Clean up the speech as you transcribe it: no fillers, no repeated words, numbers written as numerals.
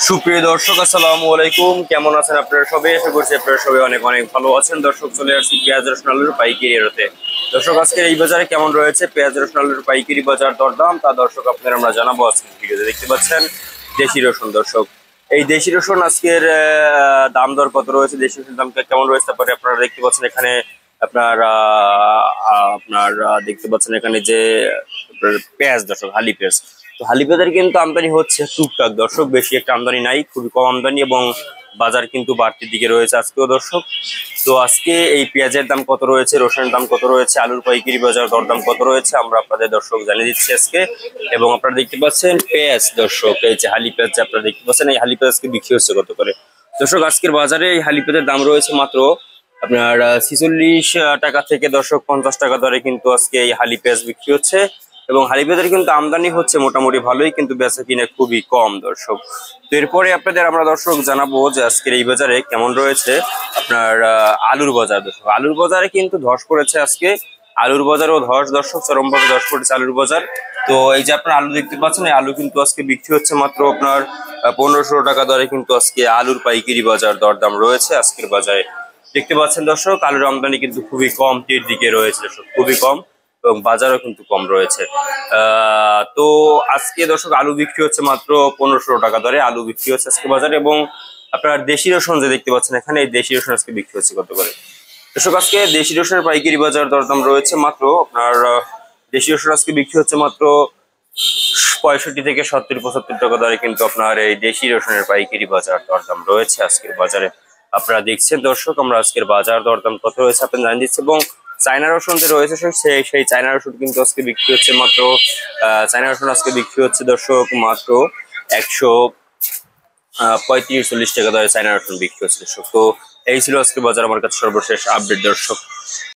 সুপ্রিয় দর্শক, আসসালামু আলাইকুম। কেমন আছেন আপনারা সবাই? আশা করছি আপনারা সবাই অনেক অনেক ভালো আছেন। দর্শক, চলে আসছি পেঁয়াজ রসুন আলুর পাইকারি রেটে। দর্শক, আজকে এই বাজারে কেমন রয়েছে পেঁয়াজ রসুন আলুর পাইকারি বাজার দরদাম, তা দর্শক আপনারা আমরা জানাবো আজকে ভিডিওতে। দেখতে পাচ্ছেন দেশি রসুন। দর্শক, এই দেশি রসুন আজকের দাম দর কত রয়েছে, দেশি রসুন দাম কেমন রয়েছে, তারপরে আপনারা দেখতে পাচ্ছেন এখানে আপনার দেখতে পাচ্ছেন এখানে যে পেঁয়াজ, দর্শক হালি পেঁয়াজ। তো হালি পেঁয়াজের কিন্তু আমদানি হচ্ছে টুকটাক দর্শক, বেশি একটা আমদানি নাই, খুবই কম আমদানি, এবং বাজার কিন্তু বাড়তির দিকে রয়েছে আজকেও দর্শক। তো আজকে এই পেঁয়াজের দাম কত রয়েছে, রসুনের দাম কত রয়েছে, আলুর পাইকারি বাজার দরদাম কত রয়েছে আমরা আপনাদের দর্শক জানিয়ে দিচ্ছি আজকে। এবং আপনারা দেখতে পাচ্ছেন পেঁয়াজ, দর্শক এই যে হালি পেঁয়াজ আপনারা দেখতে পাচ্ছেন, এই হালি পেঁয়াজকে বিক্রি হচ্ছে কত করে। দর্শক, আজকের বাজারে এই হালি পেঁয়াজের দাম রয়েছে মাত্র আপনার 46 টাকা থেকে দর্শক 50 টাকা দরে কিন্তু আজকে এই হালি পেঁয়াজ বিক্রি হচ্ছে। এবং হালি পেঁয়াজের কিন্তু আমদানি হচ্ছে মোটামুটি ভালোই, কিন্তু বেচা কিনে খুবই কম দর্শক। তো এরপরে আপনাদের আমরা দর্শক জানাবো যে আজকের এই বাজারে কেমন রয়েছে আপনার আলুর বাজার। দর্শক, আলুর বাজারে কিন্তু ধস পড়েছে আজকে, আলুর বাজারও ধস দর্শক, চরমভাবে ধস পড়েছে আলুর বাজার। তো এই যে আপনার আলু দেখতে পাচ্ছেন, এই আলু কিন্তু আজকে বিক্রি হচ্ছে মাত্র আপনার 1500 টাকা দরে কিন্তু আজকে আলুর পাইকারি বাজার দরদাম রয়েছে আজকের বাজারে। দেখতে পাচ্ছেন দর্শক, আলুর আমদানি কিন্তু খুবই কম টির দিকে রয়েছে দর্শক, খুবই কম, এবং বাজারও কিন্তু কম রয়েছে। তো আজকে দর্শক আলু বিক্রি হচ্ছে মাত্র 1500 টাকা দরে আলু বিক্রি হচ্ছে আজকে বাজারে। এবং আপনার দেশি রসুন যে দেখতে পাচ্ছেন এখানে, এই দেশি রসুন আজকে বিক্রি হচ্ছে কত করে। দর্শক, আজকে দেশি রসুনের পাইকারি বাজার দরদাম রয়েছে মাত্র আপনার দেশি রসুন আজকে বিক্রি হচ্ছে মাত্র 65 থেকে 70-75 টাকা দরে কিন্তু আপনার এই দেশি রসুনের পাইকারি বাজার দরদাম রয়েছে আজকের বাজারে। আপনারা দেখছেন দর্শক, আমরা আজকের বাজার দরদাম কত রয়েছে আপনি জানিয়ে দিচ্ছি। এবং চায়না রসুন যে রয়েছে সেই চায়না রসুন কিন্তু আজকে বিক্রি হচ্ছে মাত্র চায়না রসুন আজকে বিক্রি হচ্ছে দর্শক মাত্র 135-40 টাকা দরে চায়না রসুন বিক্রি হচ্ছে দর্শক। তো এই ছিল আজকে বাজার আমার কাছে সর্বশেষ আপডেট দর্শক।